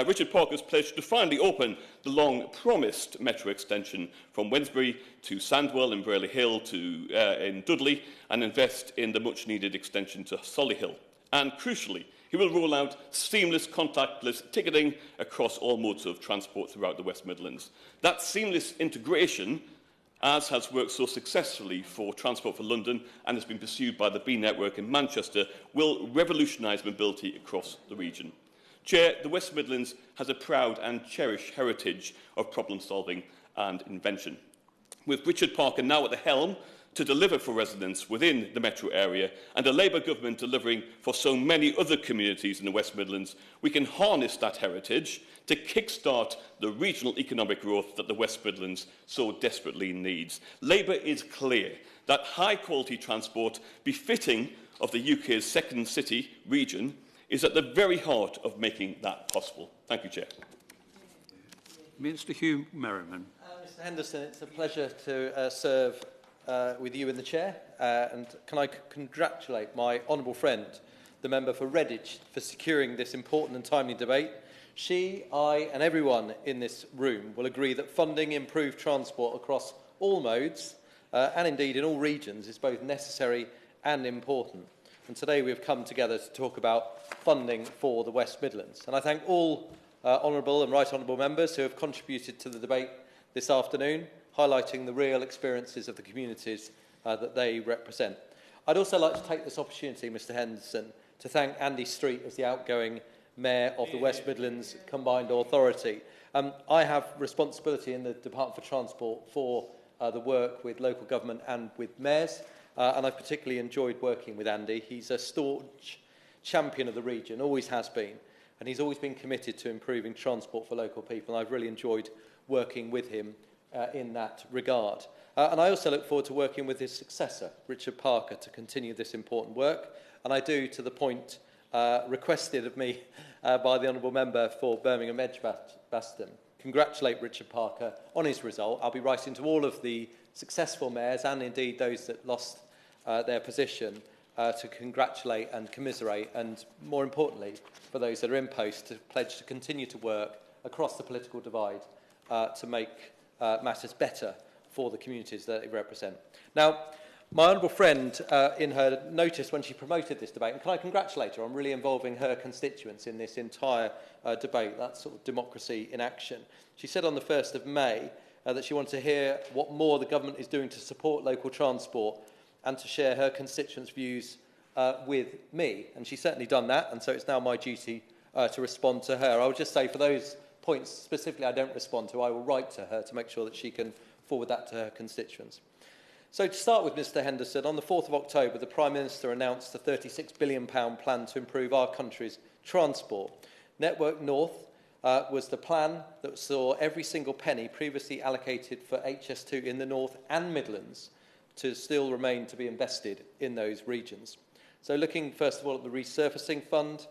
S10: Richard Parker's pledged to finally open the long-promised metro extension from Wednesbury to Sandwell and Braley Hill to in Dudley, and invest in the much-needed extension to Solihull. And crucially, he will roll out seamless contactless ticketing across all modes of transport throughout the West Midlands. That seamless integration, as has worked so successfully for Transport for London and has been pursued by the B network in Manchester, will revolutionise mobility across the region. Chair, the West Midlands has a proud and cherished heritage of problem-solving and invention. With Richard Parker now at the helm to deliver for residents within the metro area, and a Labour government delivering for so many other communities in the West Midlands, we can harness that heritage to kickstart the regional economic growth that the West Midlands so desperately needs. Labour is clear that high-quality transport befitting of the UK's second city region is at the very heart of making that possible. Thank you, Chair.
S1: Mr. Hugh Merriman.
S11: Mr. Henderson, it's a pleasure to serve with you in the chair, and can I congratulate my honourable friend, the member for Redditch, for securing this important and timely debate. She, I and everyone in this room will agree that funding improved transport across all modes and indeed in all regions is both necessary and important. And today we have come together to talk about funding for the West Midlands. And I thank all honourable and right honourable members who have contributed to the debate this afternoon, highlighting the real experiences of the communities that they represent. I'd also like to take this opportunity, Mr Henderson, to thank Andy Street as the outgoing Mayor of the West Midlands Combined Authority. I have responsibility in the Department for Transport for the work with local government and with mayors, and I've particularly enjoyed working with Andy. He's a staunch champion of the region, always has been, and he's always been committed to improving transport for local people. And I've really enjoyed working with him in that regard. And I also look forward to working with his successor, Richard Parker, to continue this important work. And I do, to the point requested of me by the Honourable Member for Birmingham Edgbaston, congratulate Richard Parker on his result. I'll be writing to all of the successful mayors and indeed those that lost their position to congratulate and commiserate, and more importantly, for those that are in post, to pledge to continue to work across the political divide to make matters better for the communities that they represent. Now, my honourable friend, in her notice when she promoted this debate, and can I congratulate her on really involving her constituents in this entire debate, that's sort of democracy in action. She said on the 1st of May that she wanted to hear what more the government is doing to support local transport and to share her constituents' views with me. And she's certainly done that, and so it's now my duty to respond to her. I would just say for those points specifically I don't respond to, I will write to her to make sure that she can forward that to her constituents. So to start with, Mr Henderson, on the 4th of October, the Prime Minister announced a £36 billion plan to improve our country's transport. Network North was the plan that saw every single penny previously allocated for HS2 in the North and Midlands to still remain to be invested in those regions. So looking first of all at the resurfacing fund,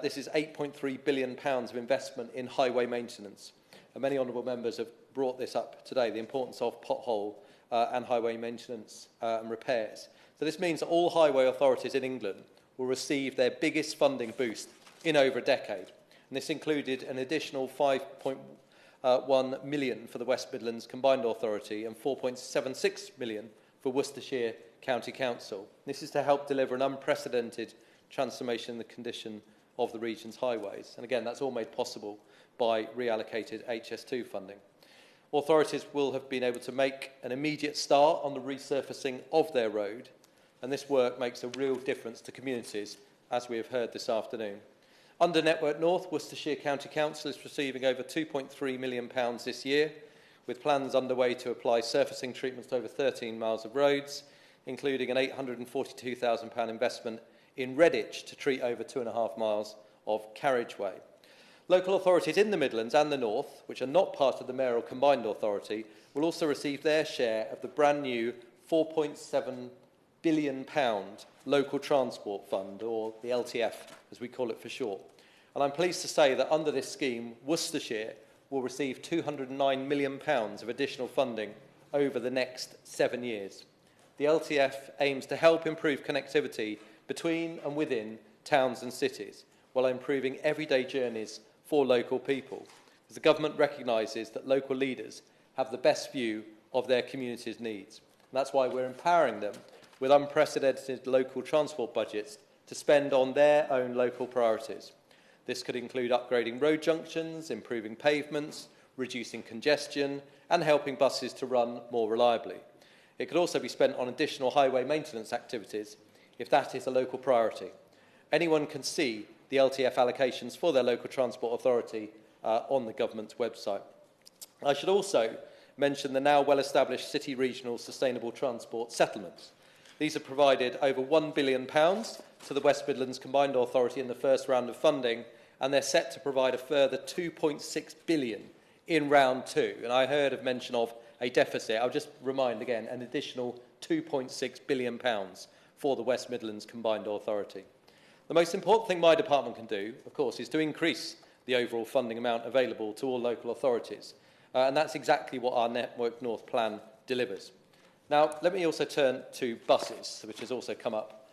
S11: this is £8.3 billion of investment in highway maintenance. And many honourable members have brought this up today, the importance of pothole and highway maintenance and repairs. So this means that all highway authorities in England will receive their biggest funding boost in over a decade. And this included an additional £5.1 million for the West Midlands Combined Authority and £4.76 million for Worcestershire County Council. This is to help deliver an unprecedented transformation in the condition of the region's highways. And again, that's all made possible by reallocated HS2 funding. Authorities will have been able to make an immediate start on the resurfacing of their road, and this work makes a real difference to communities, as we have heard this afternoon. Under Network North, Worcestershire County Council is receiving over £2.3 million this year, with plans underway to apply surfacing treatments to over 13 miles of roads, including an £842,000 investment in Redditch to treat over 2.5 miles of carriageway. Local authorities in the Midlands and the North, which are not part of the mayoral combined authority, will also receive their share of the brand new £4.7 billion Local Transport Fund, or the LTF, as we call it for short. And I'm pleased to say that under this scheme, Worcestershire will receive £209 million of additional funding over the next 7 years. The LTF aims to help improve connectivity between and within towns and cities, while improving everyday journeys for local people, as the government recognises that local leaders have the best view of their community's needs. And that's why we're empowering them with unprecedented local transport budgets to spend on their own local priorities. This could include upgrading road junctions, improving pavements, reducing congestion, and helping buses to run more reliably. It could also be spent on additional highway maintenance activities if that is a local priority. Anyone can see the LTF allocations for their local transport authority on the government's website. I should also mention the now well-established City Regional Sustainable Transport Settlements. These have provided over £1 billion to the West Midlands Combined Authority in the first round of funding, and they're set to provide a further £2.6 billion in round 2. And I heard of mention of a deficit. I'll just remind again, an additional £2.6 billion for the West Midlands Combined Authority. The most important thing my department can do, of course, is to increase the overall funding amount available to all local authorities. And that's exactly what our Network North plan delivers. Now, let me also turn to buses, which has also come up.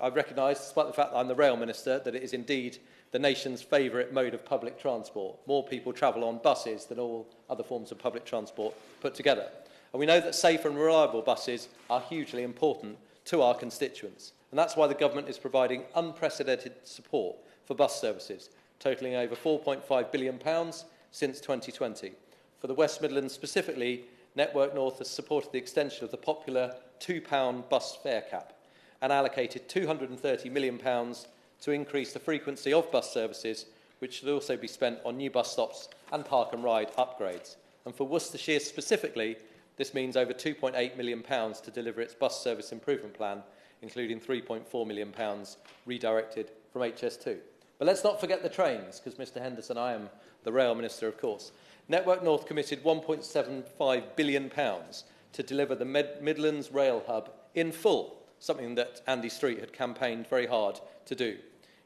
S11: I've recognised, despite the fact that I'm the Rail Minister, that it is indeed the nation's favourite mode of public transport. More people travel on buses than all other forms of public transport put together. And we know that safe and reliable buses are hugely important to our constituents. And that's why the government is providing unprecedented support for bus services, totalling over £4.5 billion since 2020. For the West Midlands specifically, Network North has supported the extension of the popular £2 bus fare cap and allocated £230 million to increase the frequency of bus services, which should also be spent on new bus stops and park and ride upgrades. And for Worcestershire specifically, this means over £2.8 million to deliver its bus service improvement plan, including £3.4 million redirected from HS2. But let's not forget the trains, because Mr Henderson, I am the Rail Minister, of course. Network North committed £1.75 billion to deliver the Midlands Rail Hub in full, something that Andy Street had campaigned very hard to do.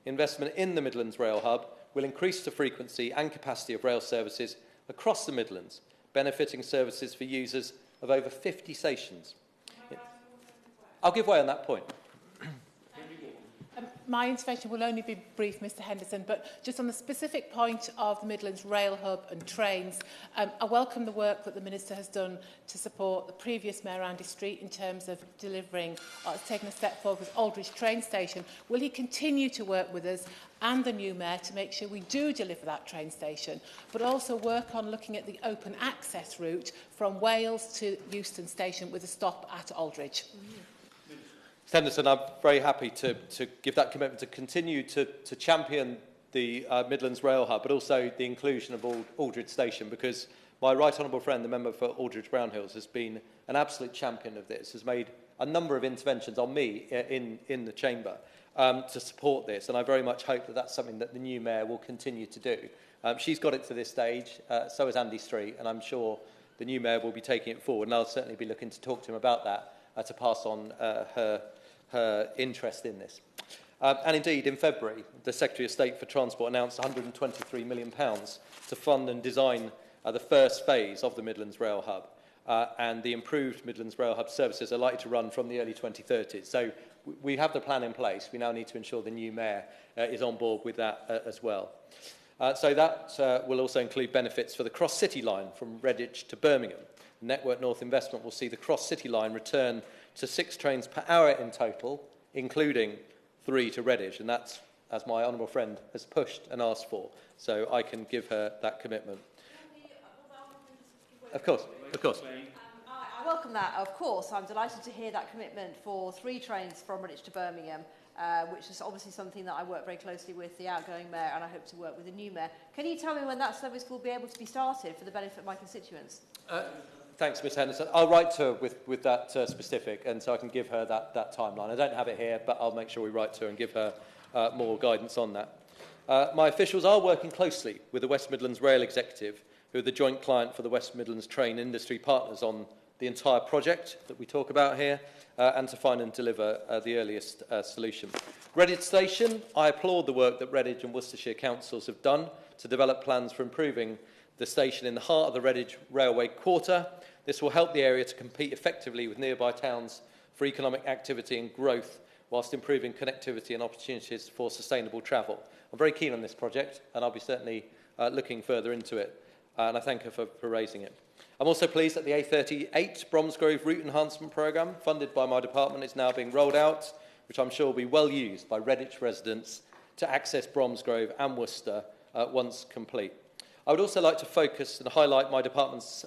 S11: Investment in the Midlands Rail Hub will increase the frequency and capacity of rail services across the Midlands, benefiting services for users of over 50 stations. I'll give way on that point.
S5: My intervention will only be brief, Mr Henderson, but just on the specific point of the Midlands Rail Hub and trains, I welcome the work that the Minister has done to support the previous Mayor Andy Street in terms of delivering, taking a step forward with Aldridge train station. Will he continue to work with us and the new Mayor to make sure we do deliver that train station, but also work on looking at the open access route from Wales to Euston Station with a stop at Aldridge?
S11: Henderson, I'm very happy to give that commitment to continue to champion the Midlands Rail Hub, but also the inclusion of Aldridge Station, because my right honourable friend, the member for Aldridge Brownhills, has been an absolute champion of this, has made a number of interventions on me in the chamber to support this, and I very much hope that that's something that the new Mayor will continue to do. She's got it to this stage, so has Andy Street, and I'm sure the new Mayor will be taking it forward, and I'll certainly be looking to talk to him about that to pass on her interest in this. And indeed, in February, the Secretary of State for Transport announced £123 million to fund and design the first phase of the Midlands Rail Hub. And the improved Midlands Rail Hub services are likely to run from the early 2030s. So we have the plan in place. We now need to ensure the new Mayor is on board with that as well. So that will also include benefits for the cross-city line from Redditch to Birmingham. Network North investment will see the cross-city line return to 6 trains per hour in total, including 3 to Redditch, and that's as my honourable friend has pushed and asked for, so I can give her that commitment. Of course.
S2: I welcome that, of course. I'm delighted to hear that commitment for 3 trains from Redditch to Birmingham, which is obviously something that I work very closely with the outgoing Mayor, and I hope to work with the new Mayor. Can you tell me when that service will be able to be started for the benefit of my constituents?
S11: Thanks, Ms Henderson. I'll write to her with that specific, and so I can give her that timeline. I don't have it here, but I'll make sure we write to her and give her more guidance on that. My officials are working closely with the West Midlands Rail Executive, who are the joint client for the West Midlands Train Industry Partners on the entire project that we talk about here, and to find and deliver the earliest solution. Redditch Station, I applaud the work that Redditch and Worcestershire councils have done to develop plans for improving the station in the heart of the Redditch Railway Quarter. This will help the area to compete effectively with nearby towns for economic activity and growth, whilst improving connectivity and opportunities for sustainable travel. I'm very keen on this project, and I'll be certainly looking further into it, and I thank her for raising it. I'm also pleased that the A38 Bromsgrove Route Enhancement Programme, funded by my department, is now being rolled out, which I'm sure will be well used by Redditch residents to access Bromsgrove and Worcester once complete. I would also like to focus and highlight my department's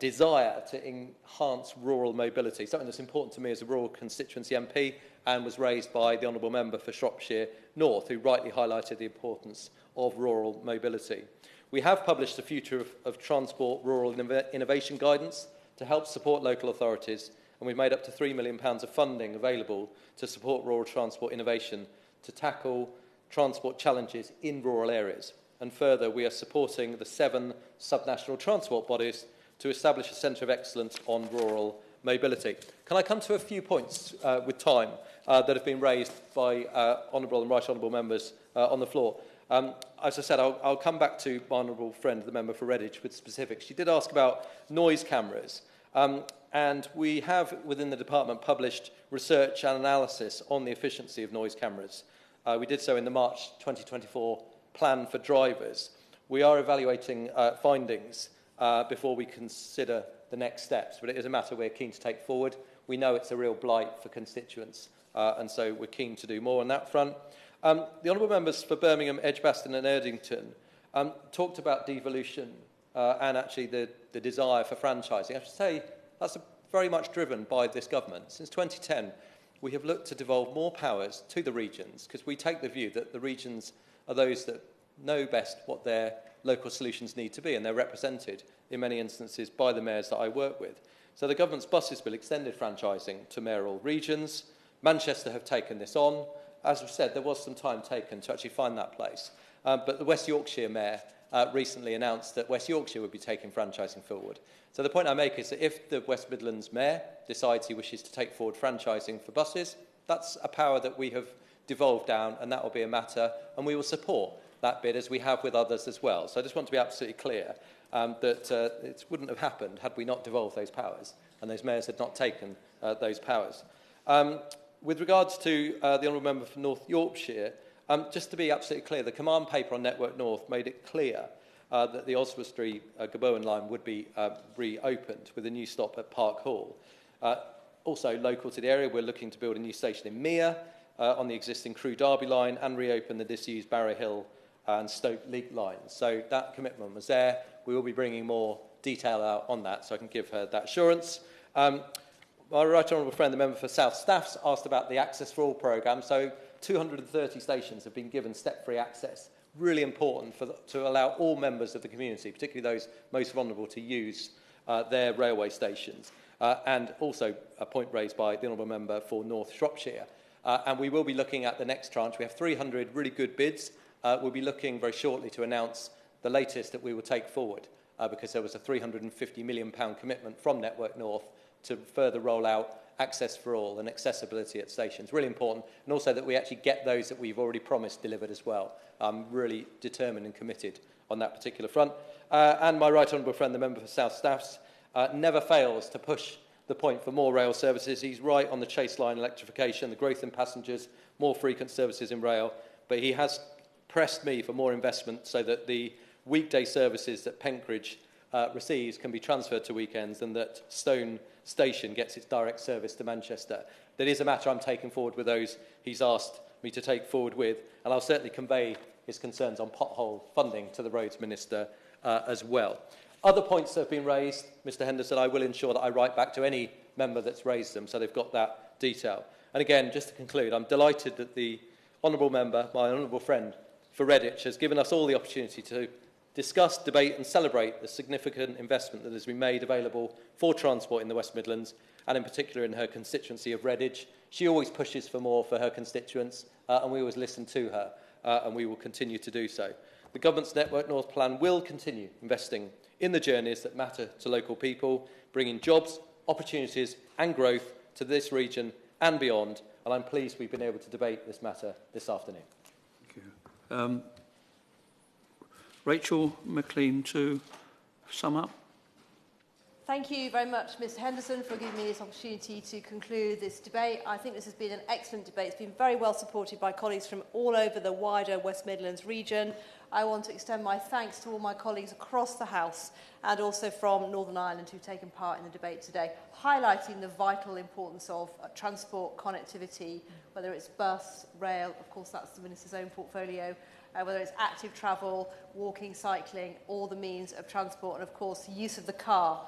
S11: desire to enhance rural mobility, something that's important to me as a rural constituency MP and was raised by the Honourable Member for Shropshire North, who rightly highlighted the importance of rural mobility. We have published the Future of Transport Rural Innovation Guidance to help support local authorities, and we've made up to £3 million of funding available to support rural transport innovation to tackle transport challenges in rural areas. And further, we are supporting the 7 subnational transport bodies to establish a centre of excellence on rural mobility. Can I come to a few points with time that have been raised by honourable and right honourable members on the floor? As I said, I'll come back to my honourable friend, the member for Redditch, with specifics. She did ask about noise cameras. And we have, within the department, published research and analysis on the efficiency of noise cameras. We did so in the March 2024 plan for drivers. We are evaluating findings before we consider the next steps, but it is a matter we're keen to take forward. We know it's a real blight for constituents, and so we're keen to do more on that front. The honourable members for Birmingham, Edgbaston and Erdington talked about devolution and actually the desire for franchising. I should say that's very much driven by this government. Since 2010, we have looked to devolve more powers to the regions because we take the view that the regions are those that know best what their local solutions need to be, and they're represented in many instances by the mayors that I work with. So the government's buses bill extended franchising to mayoral regions. Manchester have taken this on. As I've said, there was some time taken to actually find that place. But the West Yorkshire mayor recently announced that West Yorkshire would be taking franchising forward. So the point I make is that if the West Midlands mayor decides he wishes to take forward franchising for buses, that's a power that we have devolved down, and that will be a matter, and we will support that bid as we have with others as well. So I just want to be absolutely clear that it wouldn't have happened had we not devolved those powers and those mayors had not taken those powers. With regards to the Honourable Member for North Yorkshire, just to be absolutely clear, the command paper on Network North made it clear that the Oswestry-Gabowen line would be reopened with a new stop at Park Hall. Also local to the area, we're looking to build a new station in Mere on the existing Crewe Derby line and reopen the disused Barrow Hill and Stoke Leek lines. So that commitment was there. We will be bringing more detail out on that, so I can give her that assurance. My right honourable friend, the member for South Staffs, asked about the Access for All programme. So 230 stations have been given step-free access. Really important to allow all members of the community, particularly those most vulnerable, to use their railway stations. And also a point raised by the honourable member for North Shropshire. And we will be looking at the next tranche. We have 300 really good bids. We'll be looking very shortly to announce the latest that we will take forward because there was a £350 million commitment from Network North to further roll out access for all and accessibility at stations. Really important. And also that we actually get those that we've already promised delivered as well. I'm really determined and committed on that particular front. And my right honourable friend, the member for South Staffs, never fails to push the point for more rail services. He's right on the Chase line electrification, the growth in passengers, more frequent services in rail. But he has pressed me for more investment so that the weekday services that Penkridge receives can be transferred to weekends and that Stone Station gets its direct service to Manchester. That is a matter I'm taking forward with those he's asked me to take forward with, and I'll certainly convey his concerns on pothole funding to the Roads Minister as well. Other points that have been raised, Mr Henderson, I will ensure that I write back to any member that's raised them so they've got that detail. And again, just to conclude, I'm delighted that the honourable member, my honourable friend for Redditch, has given us all the opportunity to discuss, debate and celebrate the significant investment that has been made available for transport in the West Midlands and in particular in her constituency of Redditch. She always pushes for more for her constituents and we always listen to her. and we will continue to do so. The Government's Network North plan will continue investing in the journeys that matter to local people, bringing jobs, opportunities and growth to this region and beyond, and I'm pleased we've been able to debate this matter this afternoon.
S1: Thank you. Rachel McLean to sum up.
S2: Thank you very much, Mr Henderson, for giving me this opportunity to conclude this debate. I think this has been an excellent debate. It's been very well supported by colleagues from all over the wider West Midlands region. I want to extend my thanks to all my colleagues across the House and also from Northern Ireland who've taken part in the debate today, highlighting the vital importance of transport connectivity, whether it's bus, rail, of course that's the Minister's own portfolio, whether it's active travel, walking, cycling, all the means of transport, and of course the use of the car,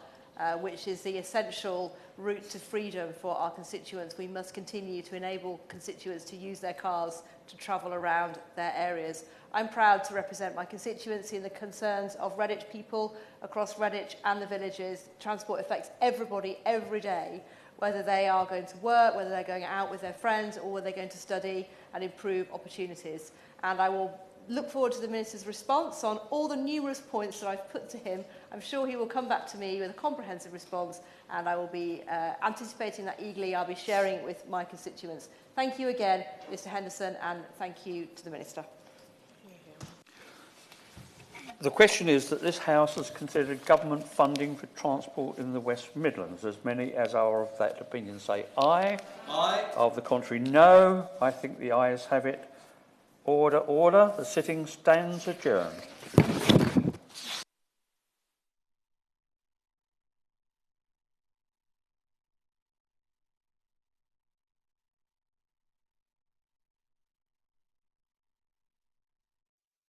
S2: which is the essential route to freedom for our constituents. We must continue to enable constituents to use their cars to travel around their areas. I'm proud to represent my constituency and the concerns of Redditch people across Redditch and the villages. Transport affects everybody every day, whether they are going to work, whether they're going out with their friends, or whether they're going to study and improve opportunities. And I will look forward to the Minister's response on all the numerous points that I've put to him. I'm sure he will come back to me with a comprehensive response, and I will be anticipating that eagerly. I'll be sharing it with my constituents. Thank you again, Mr Henderson, and thank you to the Minister.
S1: The question is that this House has considered government funding for transport in the West Midlands. As many as are of that opinion say aye. Aye. Of the contrary, no. I think the ayes have it. Order, order. The sitting stands adjourned.